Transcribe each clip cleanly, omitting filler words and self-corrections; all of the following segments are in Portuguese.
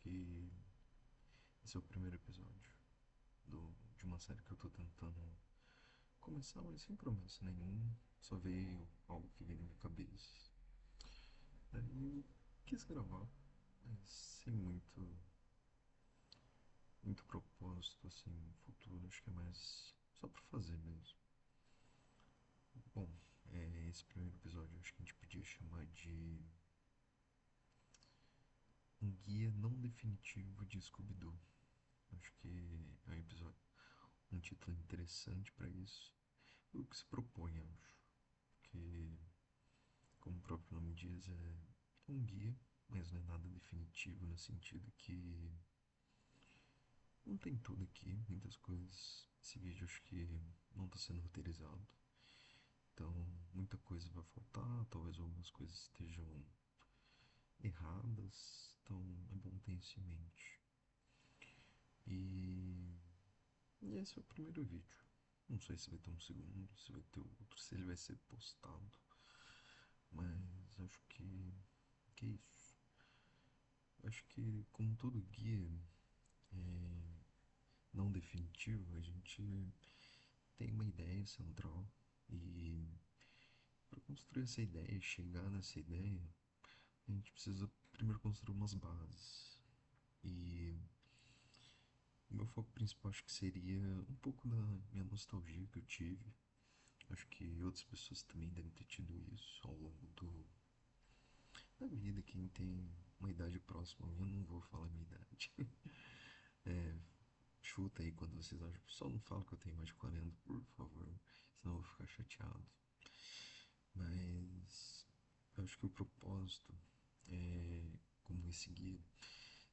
que esse é o primeiro episódio de uma série que eu tô tentando começar, mas sem promessa nenhuma. Só veio algo que veio na minha cabeça. Daí eu quis gravar, mas sem muito propósito, assim, futuro. Acho que é mais só pra fazer mesmo. Bom, esse primeiro episódio eu acho que a gente podia chamar de um guia não definitivo de Scooby-Doo. Acho que é um episódio, um título interessante pra isso. O que se propõe, acho. Que, como o próprio nome diz, é um guia, mas não é nada definitivo no sentido que não tem tudo aqui, muitas coisas. Esse vídeo acho que não está sendo roteirizado, então muita coisa vai faltar, talvez algumas coisas estejam erradas, então é bom ter isso em mente. E, e esse é o primeiro vídeo. Não sei se vai ter um segundo, se vai ter outro, se ele vai ser postado, mas acho que é isso. Acho que, como todo guia não definitivo, a gente tem uma ideia central e para construir essa ideia, chegar nessa ideia, a gente precisa primeiro construir umas bases. E o meu foco principal acho que seria um pouco da minha nostalgia que eu tive. Acho que outras pessoas também devem ter tido isso ao longo da vida. Quem tem uma idade próxima a minha, não vou falar a minha idade. Chuta aí quando vocês acham. Só não fala que eu tenho mais de 40, por favor, senão eu vou ficar chateado. Mas eu acho que o propósito, como esse guia,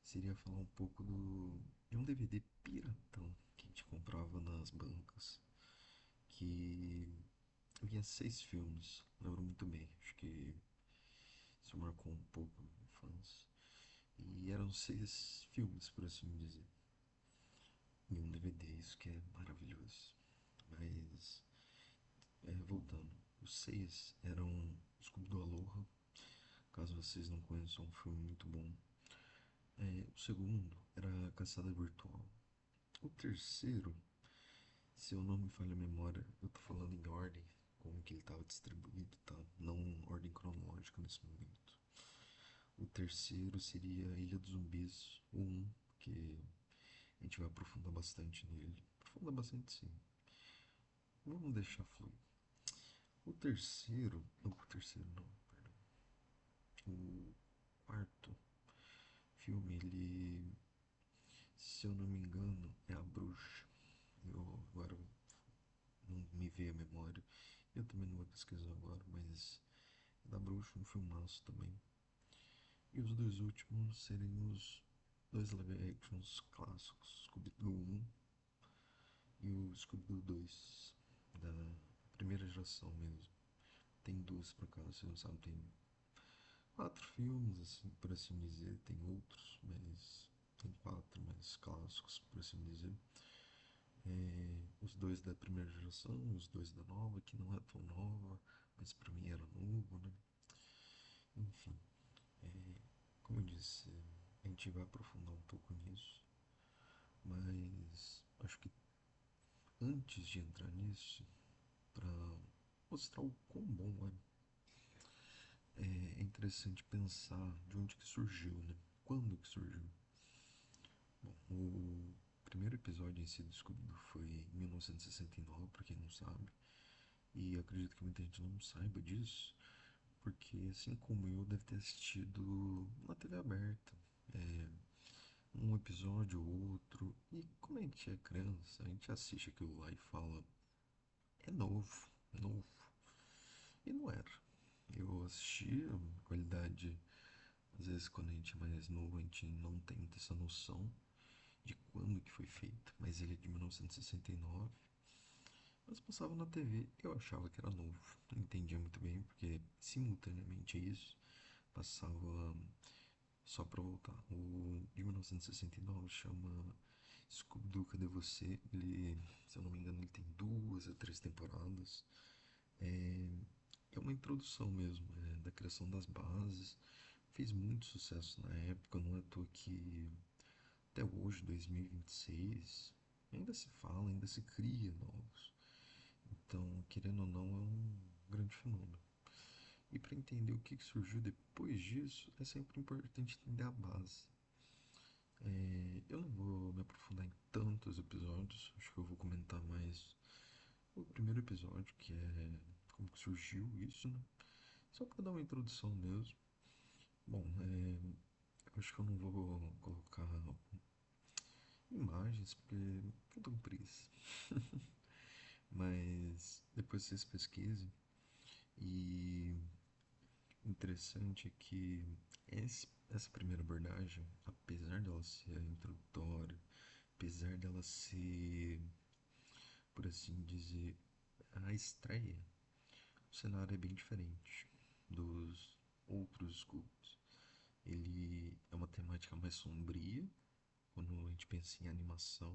seria falar um pouco de um DVD piratão que a gente comprava nas bancas, que vinha 6 filmes, lembro muito bem, acho que isso marcou um pouco a minha infância. E eram 6 filmes, por assim dizer, em um DVD, isso que é maravilhoso. Mas, voltando, os 6 eram Scooby-Doo Aloha, caso vocês não conheçam, é um filme muito bom. O segundo era Caçada Virtual. O terceiro, se eu não me falha a memória, eu tô falando em ordem, como que ele estava distribuído, tá? Não ordem cronológica nesse momento. O terceiro seria Ilha dos Zumbis, o 1, que a gente vai aprofundar bastante nele. Aprofundar bastante, sim. Vamos deixar fluir. O terceiro, não, o terceiro não, perdão. O quarto filme, ele, se eu não me engano, é A Bruxa. Eu agora não me veio a memória. Eu também não vou pesquisar agora, mas é da Bruxa, um filmaço também. E os dois últimos seriam os dois live actions clássicos, Scooby-Doo 1 e o Scooby-Doo 2, da primeira geração mesmo. Tem duas pra cá, você não sabe, tem 4 filmes, assim, por assim dizer. Tem outros, mas tem 4 mais clássicos, por assim dizer. Os dois da primeira geração, os dois da nova, que não é tão nova, mas pra mim era novo, né? Enfim, como eu disse, a gente vai aprofundar um pouco nisso, mas acho que antes de entrar nisso, para mostrar o quão bom é interessante pensar de onde que surgiu, né? Quando que surgiu? Bom, o primeiro episódio em si do Scooby-Doo foi em 1969, para quem não sabe, e acredito que muita gente não saiba disso, porque assim como eu, deve ter assistido na TV aberta, é, um episódio ou outro, e como a gente é criança, a gente assiste aquilo lá e fala, é novo, novo, e não era. Eu assisti a qualidade, às vezes quando a gente é mais novo, a gente não tem essa noção de quando que foi feito, mas ele é de 1969. Mas passava na TV, eu achava que era novo, não entendia muito bem, porque simultaneamente a isso passava, só pra voltar, o de 1969 chama Scooby-Doo, Cadê Você? Ele, se eu não me engano, ele tem 2 a 3 temporadas. É uma introdução mesmo, da criação das bases, fez muito sucesso na época, não é à toa que até hoje, 2026, ainda se fala, ainda se cria novos. Então, querendo ou não, é um grande fenômeno. E para entender o que surgiu depois disso, é sempre importante entender a base. Eu não vou me aprofundar em tantos episódios, acho que eu vou comentar mais o primeiro episódio, que é como que surgiu isso, né? Só para dar uma introdução mesmo. Bom, eu acho que eu não vou colocar imagens, porque eu tô com preguiça. Mas depois vocês pesquisem. E o interessante é que essa primeira abordagem, apesar dela ser introdutória, apesar dela ser, por assim dizer, a estreia, o cenário é bem diferente dos outros Scoops. Ele é uma temática mais sombria, quando a gente pensa em animação,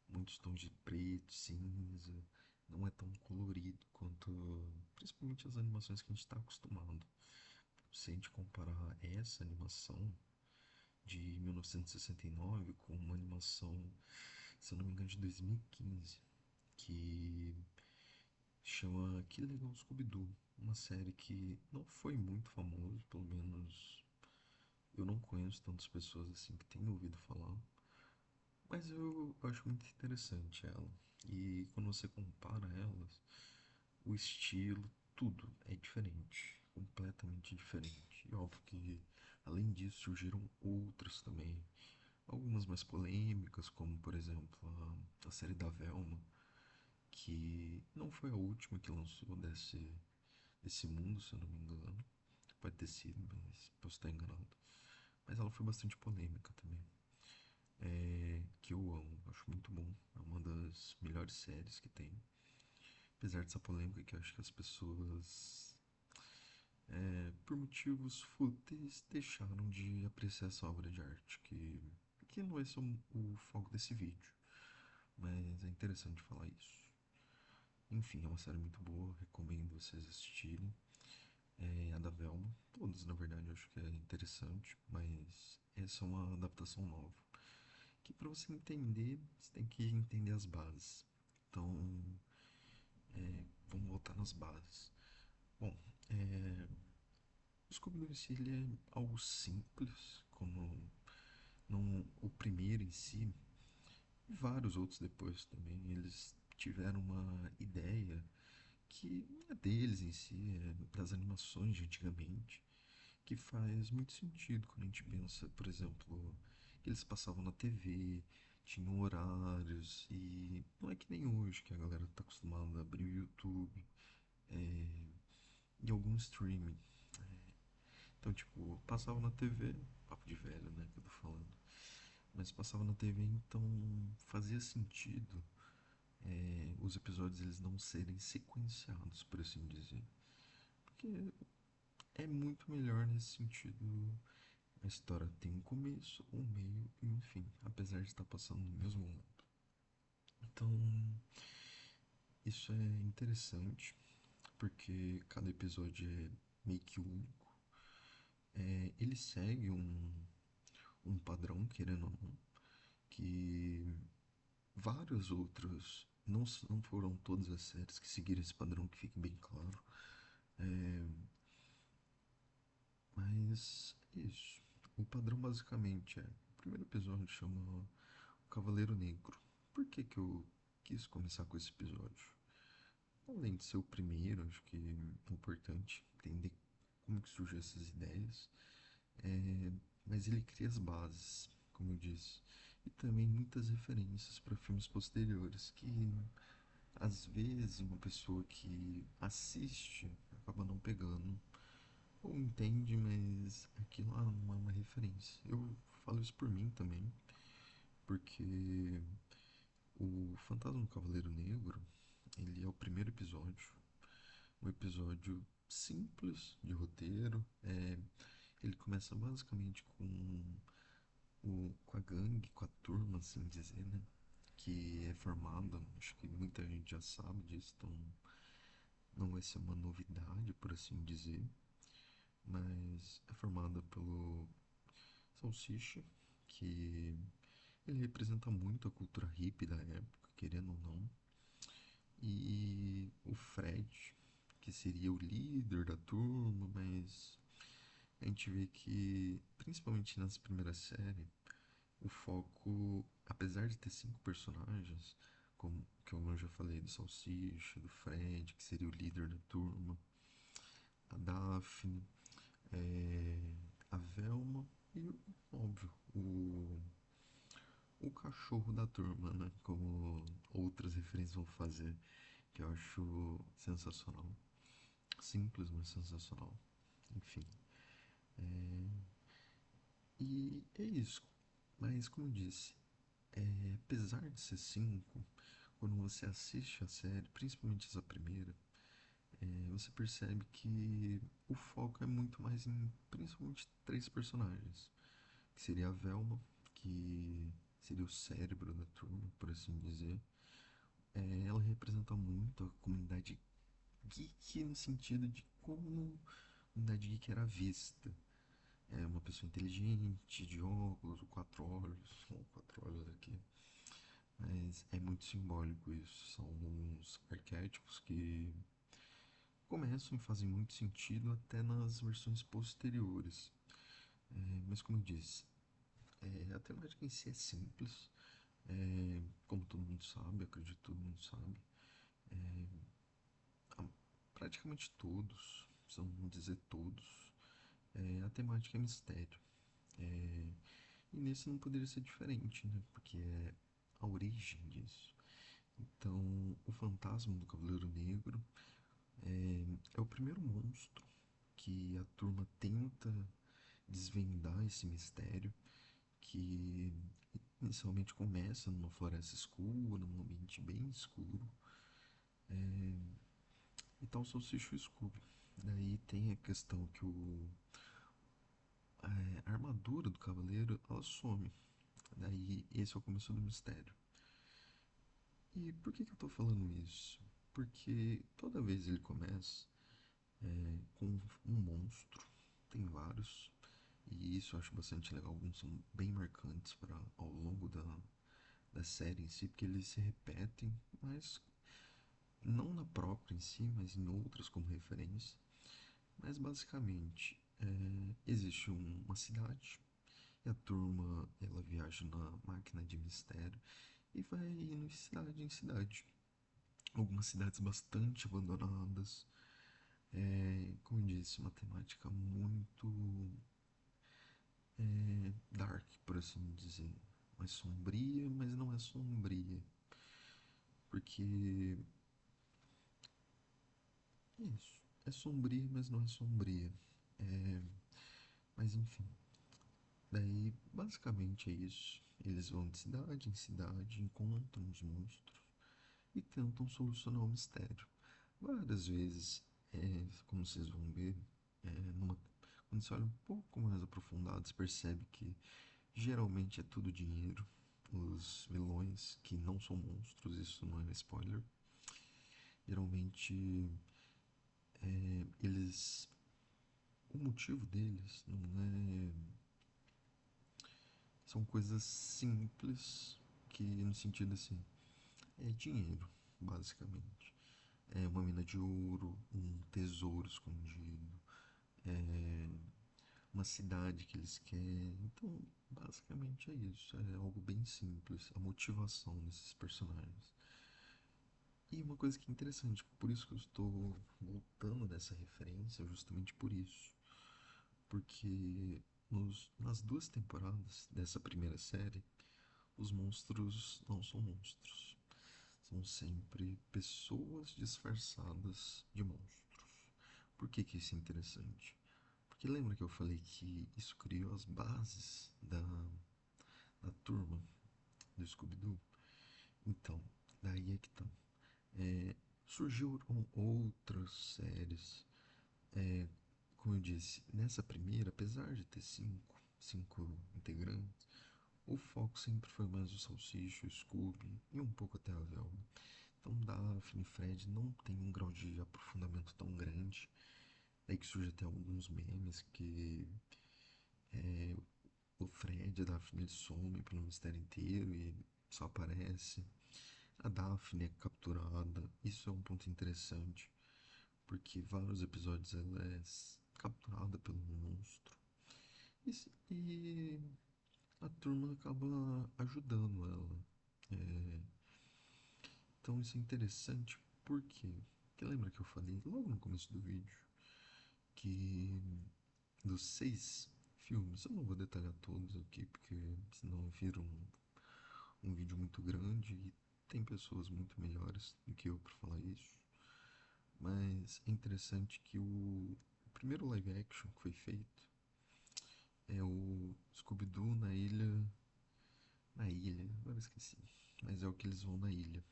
muitos tons de preto, cinza, não é tão colorido quanto principalmente as animações que a gente está acostumado. Se a gente comparar essa animação de 1969 com uma animação, se eu não me engano, de 2015, que chama Que Legal Scooby-Doo, uma série que não foi muito famosa, pelo menos eu não conheço tantas pessoas assim que têm ouvido falar, mas eu acho muito interessante ela. E quando você compara elas, o estilo, tudo é diferente, completamente diferente. E óbvio que, além disso, surgiram outras também. Algumas mais polêmicas, como por exemplo a série da Velma, que não foi a última que lançou desse mundo, se eu não me engano. Pode ter sido, mas posso estar enganado. Mas ela foi bastante polêmica também. Que eu amo, acho muito bom. É uma das melhores séries que tem. Apesar dessa polêmica que eu acho que as pessoas, por motivos fúteis, deixaram de apreciar essa obra de arte, que não é só o foco desse vídeo, mas é interessante falar isso. Enfim, é uma série muito boa, recomendo vocês assistirem. A da Velma, todas na verdade eu acho que é interessante, mas essa é uma adaptação nova. Que para você entender, você tem que entender as bases. Então, vamos voltar nas bases. Bom, o Scooby-Doo em si ele é algo simples, como não, o primeiro em si, e vários outros depois também, eles tiveram uma ideia que não é deles em si, é das animações de antigamente, que faz muito sentido quando a gente pensa, por exemplo, que eles passavam na TV, tinham horários, e não é que nem hoje que a galera tá acostumada a abrir o YouTube e algum streaming. Então, tipo, passava na TV, papo de velho, né, que eu tô falando, mas passava na TV, então fazia sentido os episódios eles não serem sequenciados, por assim dizer. Porque é muito melhor nesse sentido. A história tem um começo, um meio e um fim, apesar de estar passando no mesmo ano. Então, isso é interessante, porque cada episódio é meio que único. Ele segue um padrão, querendo ou não, que vários outros, não foram todas as séries que seguiram esse padrão, que fique bem claro. É, mas é isso. O padrão basicamente é: o primeiro episódio chama O Cavaleiro Negro. Por que que eu quis começar com esse episódio? Além de ser o primeiro, acho que é importante entender como que surgiu essas ideias, mas ele cria as bases, como eu disse, e também muitas referências para filmes posteriores que às vezes uma pessoa que assiste acaba não pegando ou entende, mas aquilo não é uma referência. Eu falo isso por mim também, porque o Fantasma do Cavaleiro Negro, ele é o primeiro episódio, um episódio simples de roteiro. Ele começa basicamente com a gangue, com a turma, assim dizer, né? Que é formada, acho que muita gente já sabe disso, então não vai ser uma novidade, por assim dizer. mas é formada pelo Salsicha, que ele representa muito a cultura hippie da época, querendo ou não, e o Fred, que seria o líder da turma, mas a gente vê que, principalmente nessa primeira série, o foco, apesar de ter cinco personagens, como que eu já falei do Salsicha, do Fred, que seria o líder da turma, a Daphne, é, a Velma e, óbvio, o cachorro da turma, né? Como outras referências vão fazer, que eu acho sensacional. Simples, mas sensacional. Enfim. E é isso. Mas, como eu disse, apesar de ser cinco, quando você assiste a série, principalmente essa primeira, você percebe que o foco é muito mais em principalmente três personagens, que seria a Velma, que seria o cérebro da turma, por assim dizer. Ela representa muito a comunidade geek no sentido de como a comunidade geek era vista. É uma pessoa inteligente, de óculos, ou quatro olhos aqui. Mas é muito simbólico isso. São uns arquétipos que começam e fazem muito sentido até nas versões posteriores. Mas como eu disse, a temática em si é simples. Como todo mundo sabe, acredito que todo mundo sabe. a- Praticamente todos, precisamos dizer todos, a temática é mistério. É, e nesse não poderia ser diferente, né? Porque é a origem disso. Então, o fantasma do Cavaleiro Negro é o primeiro monstro que a turma tenta desvendar esse mistério, que inicialmente começa numa floresta escura, num ambiente bem escuro, e tal Salsicha e o Scooby. Daí tem a questão que a armadura do cavaleiro ela some. Daí esse é o começo do mistério. E por que eu tô falando isso? Porque toda vez ele começa com um monstro, tem vários, e isso eu acho bastante legal. Alguns são bem marcantes para ao longo da série em si, porque eles se repetem, mas não na própria em si, mas em outras como referência. Mas basicamente existe uma cidade e a turma ela viaja na máquina de mistério e vai indo de cidade em cidade. Algumas cidades bastante abandonadas. Como eu disse, uma temática muito dark, por assim dizer. Mais sombria, mas não é sombria. Porque é isso. É sombria, mas não é sombria. É, mas enfim. Daí, basicamente é isso. Eles vão de cidade em cidade, encontram os monstros e tentam solucionar o mistério. Várias vezes, como vocês vão ver, quando você olha um pouco mais aprofundado, você percebe que geralmente é tudo dinheiro. Os vilões, que não são monstros, isso não é spoiler, geralmente eles. O motivo deles não é. São coisas simples, que no sentido assim, é dinheiro, basicamente. É uma mina de ouro, um tesouro escondido, uma cidade que eles querem. Então, basicamente é isso. É algo bem simples, a motivação desses personagens. E uma coisa que é interessante, por isso que eu estou voltando nessa referência, justamente por isso. Porque nas duas temporadas dessa primeira série, os monstros não são monstros. São sempre pessoas disfarçadas de monstros. Por que que isso é interessante? Porque lembra que eu falei que isso criou as bases da turma do Scooby-Doo? Então, daí é que tá. É, surgiram outras séries. É, como eu disse, nessa primeira, apesar de ter cinco integrantes, o foco sempre foi mais o Salsicha, o Scooby e um pouco até a Velma. Então, Daphne e Fred não tem um grau de aprofundamento tão grande. Aí que surge até alguns memes que é, o Fred, a Daphne, ele some pelo mistério inteiro e só aparece. A Daphne é capturada. Isso é um ponto interessante, porque vários episódios ela é capturada pelo monstro. E a turma acaba ajudando ela. É, então isso é interessante porque, que lembra que eu falei logo no começo do vídeo que dos 6 filmes, eu não vou detalhar todos aqui porque senão vira um vídeo muito grande e tem pessoas muito melhores do que eu para falar isso. Mas é interessante que o primeiro live action que foi feito é o Scooby-Doo na ilha. Na ilha, agora esqueci. Mas é o que eles vão na ilha.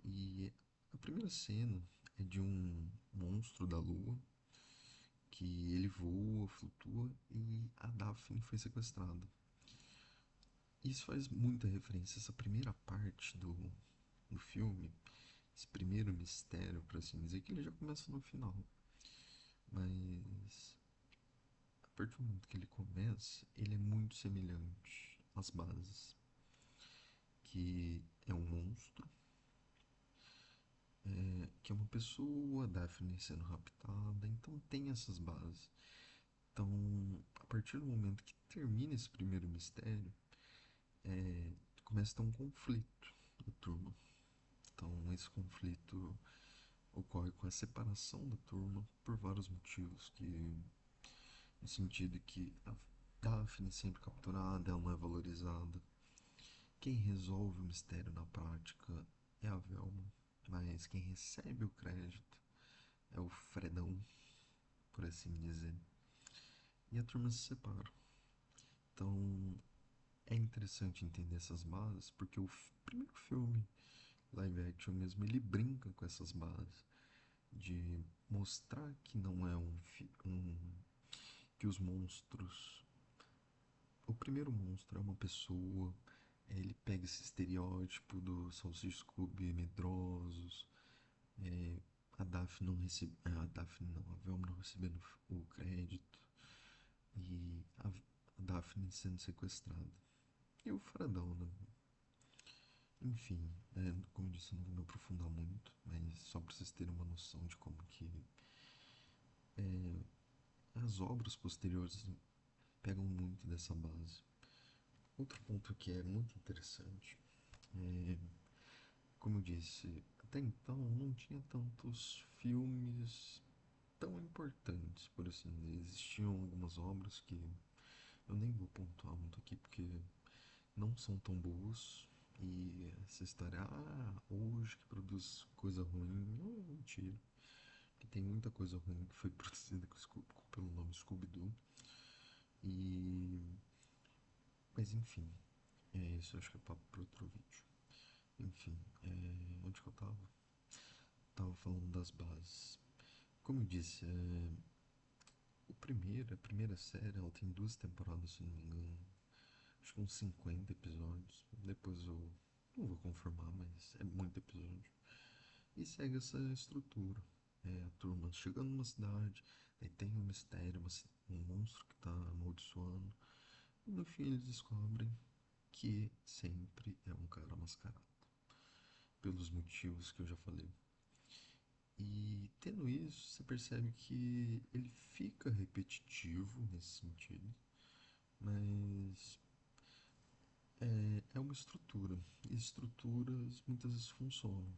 E a primeira cena é de um monstro da lua que ele voa, flutua e a Daphne foi sequestrada. Isso faz muita referência. Essa primeira parte do filme, esse primeiro mistério, por assim dizer, que ele já começa no final. Mas a partir do momento que ele começa, ele é muito semelhante às bases. Que é um monstro, que é uma pessoa, a Daphne sendo raptada, então tem essas bases. Então, a partir do momento que termina esse primeiro mistério, começa a ter um conflito da turma. Então, esse conflito ocorre com a separação da turma por vários motivos, que no sentido que a Daphne é sempre capturada, ela não é valorizada. Quem resolve o mistério na prática é a Velma, mas quem recebe o crédito é o Fredão, por assim dizer. E a turma se separa. Então é interessante entender essas bases, porque o primeiro filme, live action mesmo, ele brinca com essas bases de mostrar que não é que os monstros. O primeiro monstro é uma pessoa, ele pega esse estereótipo do Salsicha Scooby medrosos, é, a Daphne não, a Velma não recebendo o crédito e a Daphne sendo sequestrada. E o Fradão, né? Enfim, como eu disse, eu não vou me aprofundar muito, mas só para vocês terem uma noção de como que as obras posteriores pegam muito dessa base. Outro ponto que é muito interessante é, como eu disse, até então não tinha tantos filmes tão importantes, por assim dizer. Existiam algumas obras que eu nem vou pontuar muito aqui porque não são tão boas. E essa história, hoje que produz coisa ruim, mentira. Que tem muita coisa ruim que foi produzida pelo nome Scooby-Doo. E. Mas enfim, isso acho que é papo para outro vídeo. Enfim, onde que eu tava? Tava falando das bases. Como eu disse, a primeira série, ela tem 2 temporadas, se não me engano. Acho que uns 50 episódios. Depois eu não vou confirmar, mas é muito episódio. E segue essa estrutura. A turma chegando numa cidade, aí tem um mistério, um monstro que tá amaldiçoando. E no fim eles descobrem que sempre é um cara mascarado. Pelos motivos que eu já falei. E tendo isso, você percebe que ele fica repetitivo nesse sentido, mas é uma estrutura. E estruturas muitas vezes funcionam,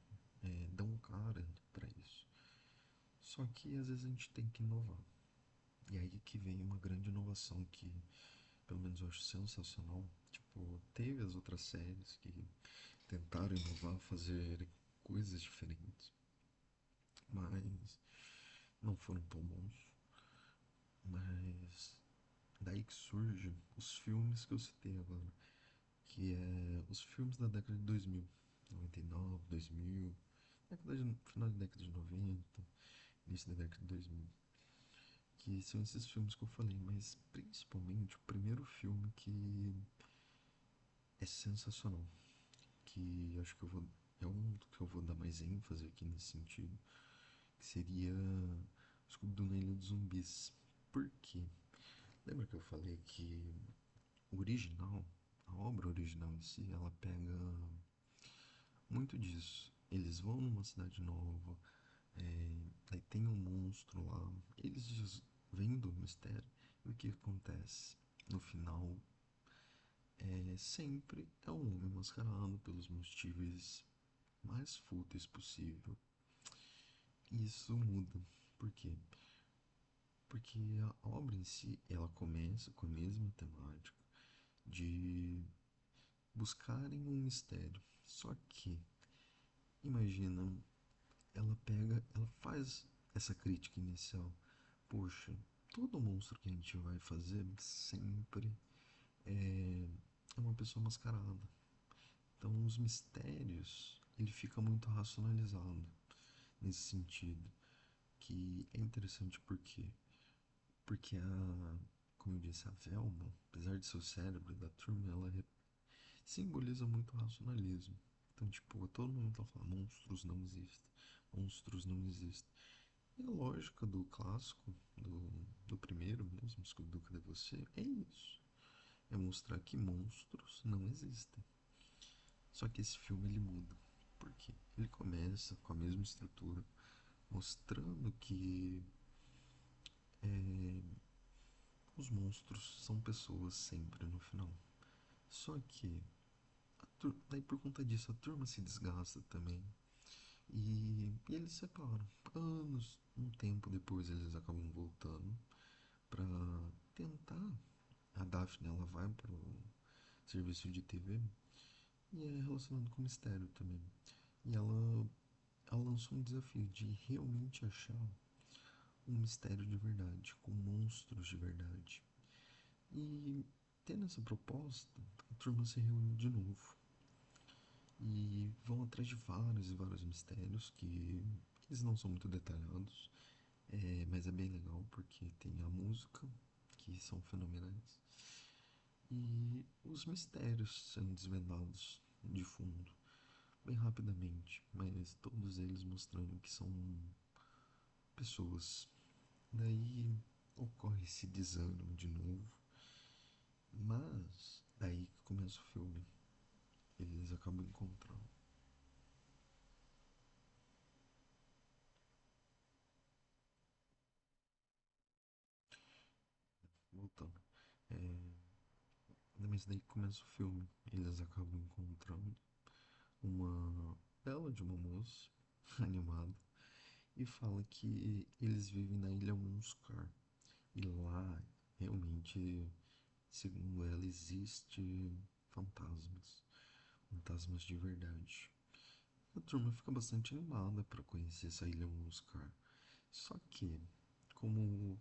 dão cara para isso. Só que às vezes a gente tem que inovar. E aí que vem uma grande inovação que, pelo menos eu acho sensacional. Tipo, teve as outras séries que tentaram inovar, fazer coisas diferentes, mas não foram tão bons. Mas daí que surge os filmes que eu citei agora, que é os filmes da década de 2000, 99, 2000, final da década de 90, início da década de 2000, que são esses filmes que eu falei, mas principalmente o primeiro filme que é sensacional, que acho que é um que eu vou dar mais ênfase aqui nesse sentido, que seria Scooby-Doo na Ilha dos Zumbis. Por quê? Lembra que eu falei que o original, a obra original em si, ela pega muito disso. Eles vão numa cidade nova, aí tem um monstro lá, eles vêm do mistério, e o que acontece? No final, sempre é um homem mascarado pelos motivos mais fúteis possível. E isso muda. Por quê? Porque a obra em si, ela começa com a mesma temática de buscarem um mistério. Só que, imagina, ela faz essa crítica inicial. Poxa, todo monstro que a gente vai fazer sempre é uma pessoa mascarada. Então, os mistérios, ele fica muito racionalizado nesse sentido, que é interessante porque como eu disse, a Velma, apesar de ser o cérebro da turma, simboliza muito o racionalismo. Então, tipo, a todo momento ela fala, monstros não existem. E a lógica do clássico, do primeiro mesmo, Scooby-Doo, Cadê Você? É isso. É mostrar que monstros não existem. Só que esse filme ele muda. Por quê? Ele começa com a mesma estrutura, mostrando que os monstros são pessoas sempre no final. Só que, daí por conta disso, a turma se desgasta também. E eles se separam. Anos, um tempo depois, eles acabam voltando pra tentar. A Daphne ela vai pro serviço de TV e é relacionado com mistério também. E ela lançou um desafio de realmente achar um mistério de verdade, com monstros de verdade. E tendo essa proposta, a turma se reúne de novo e vão atrás de vários e vários mistérios que eles não são muito detalhados, mas é bem legal porque tem a música, que são fenomenais, e os mistérios sendo desvendados de fundo, bem rapidamente, mas todos eles mostrando que são pessoas. Daí ocorre esse desânimo de novo, mas daí que começa o filme. Eles acabam encontrando. Voltando. É, mas daí que começa o filme. Eles acabam encontrando uma bela de uma moça animada e fala que eles vivem na Ilha Muscar. E lá, realmente, segundo ela, existe fantasmas. Fantasmas de verdade. A turma fica bastante animada para conhecer essa Ilha Muscar. Só que, como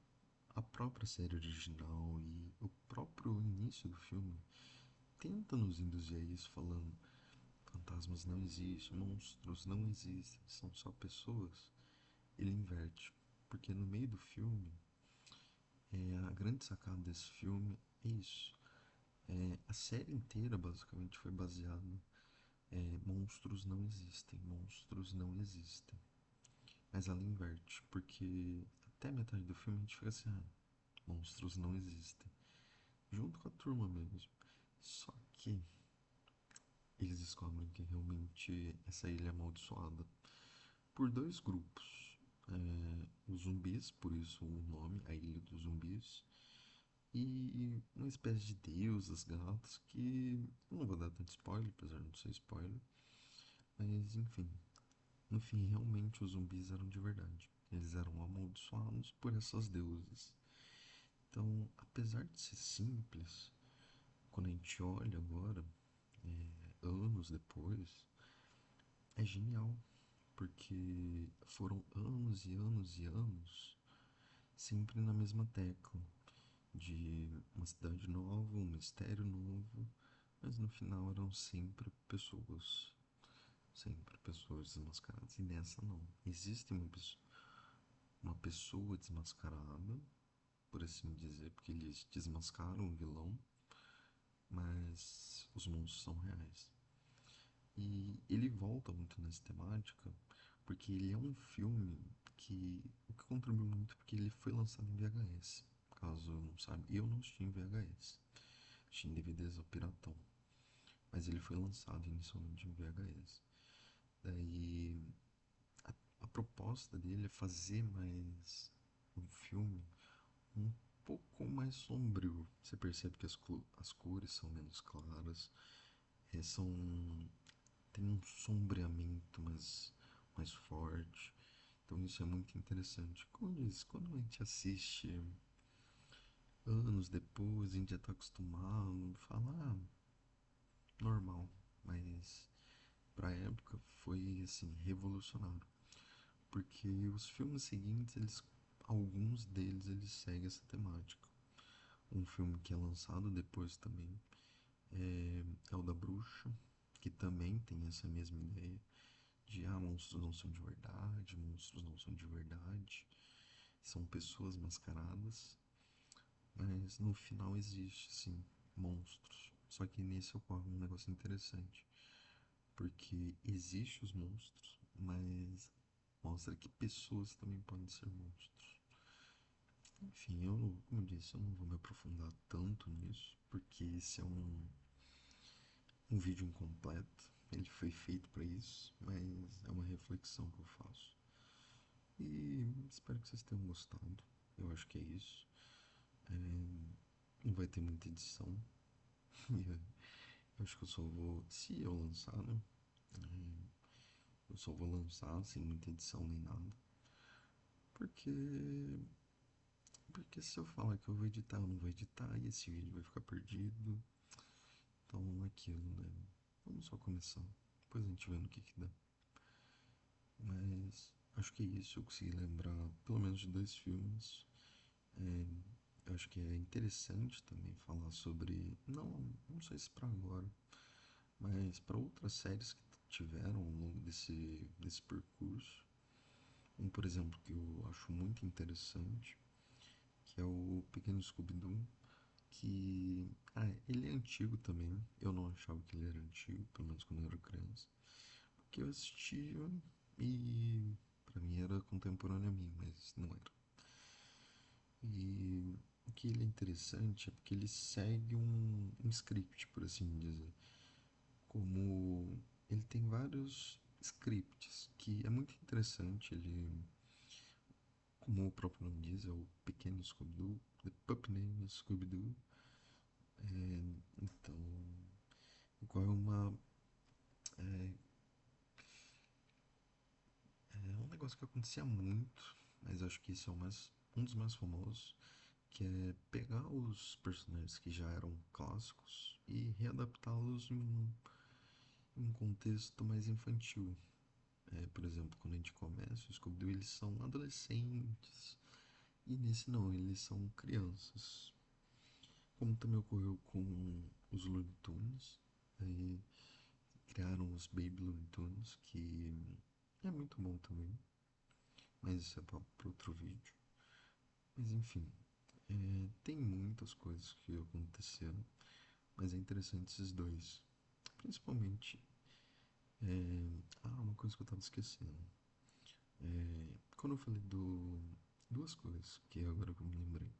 a própria série original e o próprio início do filme tenta nos induzir a isso, falando fantasmas não existem, monstros não existem, são só pessoas, ele inverte. Porque no meio do filme, a grande sacada desse filme é isso. A série inteira basicamente foi baseada monstros não existem, monstros não existem. Mas ela inverte, porque até a metade do filme a gente fica assim, monstros não existem. Junto com a turma mesmo. Só que eles descobrem que realmente essa ilha é amaldiçoada por dois grupos. Os zumbis, por isso o nome, a Ilha dos Zumbis, e uma espécie de deusas, gatos, que eu não vou dar tanto spoiler, apesar de não ser spoiler, mas enfim, no fim, realmente os zumbis eram de verdade. Eles eram amaldiçoados por essas deusas. Então, apesar de ser simples, quando a gente olha agora, anos depois, é genial, porque foram anos e anos e anos sempre na mesma tecla de uma cidade nova, um mistério novo, mas no final eram sempre pessoas desmascaradas. E nessa não. Existe uma pessoa desmascarada, por assim dizer, porque eles desmascaram o vilão, mas os monstros são reais. E ele volta muito nessa temática porque ele é um filme o que contribuiu muito é porque ele foi lançado em VHS. Caso não sabe, eu não assisti em VHS, assisti em DVDs ao Piratão, mas ele foi lançado inicialmente em VHS. Daí a proposta dele é fazer mais um filme um pouco mais sombrio. Você percebe que as cores são menos claras, são tem um sombreamento mais forte. Então isso é muito interessante. Como eu disse, quando a gente assiste anos depois, a gente já está acostumado, fala, normal. Mas pra época foi assim, revolucionário. Porque os filmes seguintes, alguns deles eles seguem essa temática. Um filme que é lançado depois também é o da Bruxa, que também tem essa mesma ideia de monstros não são de verdade, monstros não são de verdade, são pessoas mascaradas, mas no final existe sim monstros. Só que nesse ocorre um negócio interessante, porque existem os monstros, mas mostra que pessoas também podem ser monstros. Enfim, como eu disse, eu não vou me aprofundar tanto nisso, porque esse é um vídeo incompleto. Ele foi feito para isso, mas é uma reflexão que eu faço. E espero que vocês tenham gostado. Eu acho que é isso. Não vai ter muita edição. Eu acho que eu só vou. Se eu lançar, né? Eu só vou lançar sem muita edição nem nada. Porque. Porque se eu falar que eu vou editar, eu não vou editar e esse vídeo vai ficar perdido. Então é aquilo, né? Vamos só começar. Depois a gente vê no que dá. Mas acho que é isso. Eu consegui lembrar pelo menos de dois filmes. É, eu acho que é interessante também falar sobre. Não sei se para agora, mas para outras séries que tiveram ao longo desse percurso. Um, por exemplo, que eu acho muito interessante, que é o Pequeno Scooby-Doo, que ele é antigo também. Eu não achava que ele era antigo, pelo menos quando eu era criança, porque eu assistia e pra mim era contemporâneo a mim, mas não era. E o que ele é interessante é porque ele segue um script, por assim dizer. Como ele tem vários scripts, que é muito interessante. Ele, como o próprio nome diz, é o pequeno Scooby-Doo, The Pup Name Scooby-Doo. Então, igual é um negócio que acontecia muito, mas acho que esse é um dos mais famosos, que é pegar os personagens que já eram clássicos e readaptá-los em um contexto mais infantil. Por exemplo, quando a gente começa, o Scooby-Doo, eles são adolescentes, e nesse não, eles são crianças. Como também ocorreu com os Looney Tunes, aí criaram os Baby Looney Tunes, que é muito bom também, mas isso é para outro vídeo. Mas enfim, tem muitas coisas que aconteceram, mas é interessante esses dois. Principalmente, uma coisa que eu tava esquecendo. Quando eu falei duas coisas, que agora que eu me lembrei.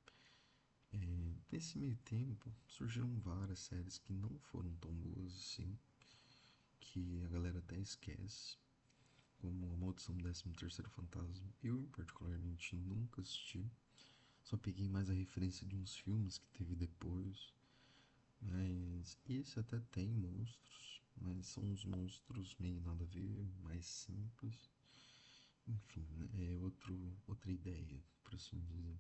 Nesse meio tempo, surgiram várias séries que não foram tão boas assim, que a galera até esquece, como A Maldição do 13º Fantasma. Eu, particularmente, nunca assisti. Só peguei mais a referência de uns filmes que teve depois. Mas esse até tem monstros, mas são uns monstros meio nada a ver, mais simples. Enfim, né, é outra ideia, por assim dizer.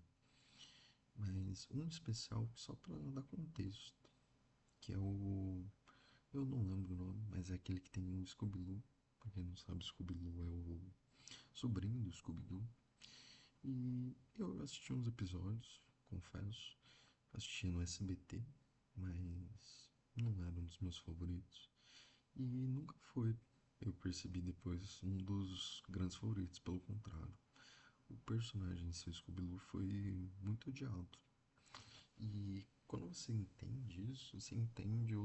Mas um especial só pra dar contexto, que é o. Eu não lembro o nome, mas é aquele que tem o Scooby-Doo. Pra quem não sabe, Scooby-Doo é o sobrinho do Scooby-Doo. E eu assisti uns episódios, confesso. Assisti no SBT, mas não era um dos meus favoritos. E nunca foi, eu percebi depois, um dos grandes favoritos, pelo contrário. O personagem em seu Scooby-Doo foi muito odiado. E quando você entende isso, você entende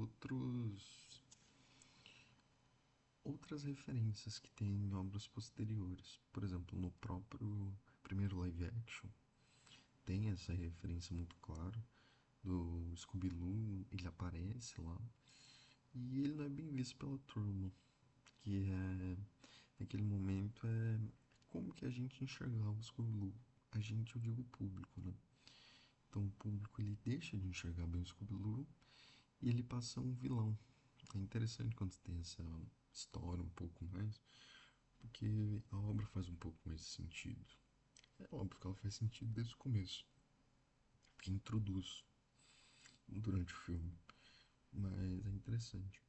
outras referências que tem em obras posteriores. Por exemplo, no próprio primeiro live action, tem essa referência muito clara do Scooby-Doo, ele aparece lá, e ele não é bem visto pela turma, que é, naquele momento, é como que a gente enxergava o Scooby-Doo. A gente, eu digo o público, né? Então o público ele deixa de enxergar bem o Scooby-Doo e ele passa um vilão. É interessante quando tem essa história um pouco mais, porque a obra faz um pouco mais sentido. É óbvio que ela faz sentido desde o começo, porque introduz durante o filme, mas é interessante.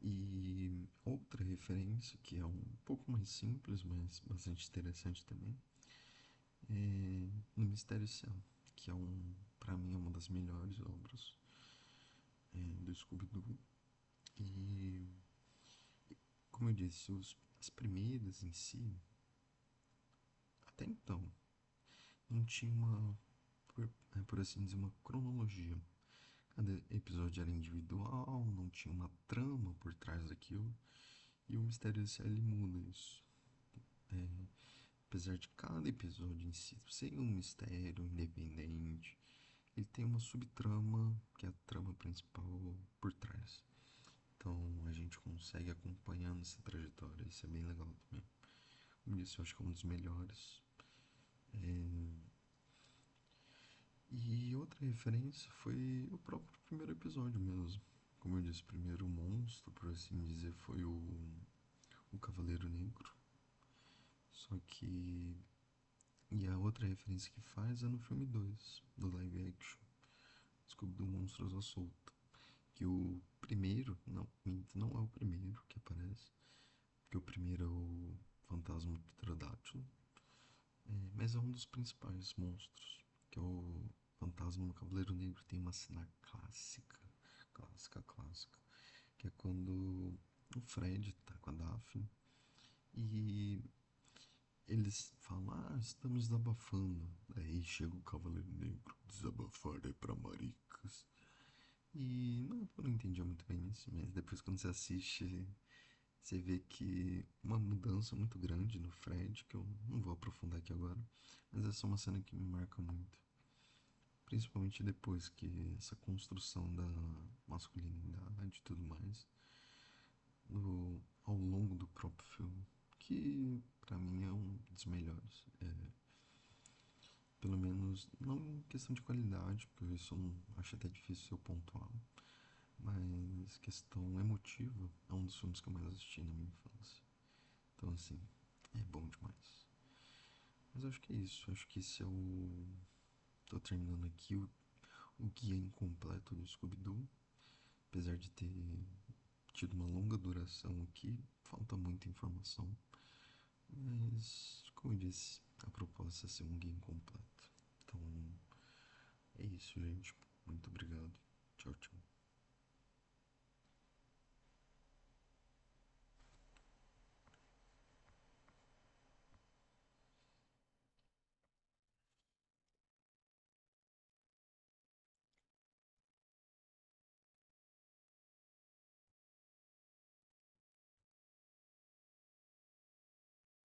E outra referência, que é um pouco mais simples, mas bastante interessante também, é no Mistério Céu, que é para mim, é uma das melhores obras do Scooby-Doo. E, como eu disse, as primeiras em si, até então, não tinha por assim dizer, uma cronologia. Cada episódio era individual, não tinha uma trama por trás daquilo. E o Mistério Céu ele muda isso. É, apesar de cada episódio em si ser um mistério independente, ele tem uma subtrama, que é a trama principal por trás. Então a gente consegue acompanhando essa trajetória, isso é bem legal também. Como disse, eu acho que é um dos melhores. E outra referência foi o próprio primeiro episódio mesmo. Como eu disse, o primeiro monstro, por assim dizer, foi o Cavaleiro Negro. Só que. E a outra referência que faz é no filme 2 do live action, Scooby-Doo Monstros à Solta. Que o primeiro, não, não é o primeiro que aparece, porque o primeiro é o Fantasma Pterodátilo, mas é um dos principais monstros, que é o Fantasma Cavaleiro Negro. Tem uma cena clássica, que é quando o Fred tá com a Daphne e eles falam, estamos desabafando. Aí chega o Cavaleiro Negro, desabafar é pra maricas. E não, eu não entendi muito bem isso, mas depois quando você assiste, você vê que uma mudança muito grande no Fred, que eu não vou aprofundar aqui agora, mas essa é uma cena que me marca muito. Principalmente depois que essa construção da masculinidade e tudo mais, ao longo do próprio filme, que pra mim é um dos melhores. Pelo menos, não em questão de qualidade, porque isso eu não, acho até difícil eu pontuar, mas questão emotiva, é um dos filmes que eu mais assisti na minha infância. Então, assim, é bom demais. Mas acho que é isso. Acho que esse é o. Tô terminando aqui o guia incompleto do Scooby-Doo. Apesar de ter tido uma longa duração aqui, falta muita informação. Mas, como eu disse, a proposta é ser um guia incompleto. Então, é isso, gente. Muito obrigado. Tchau, tchau.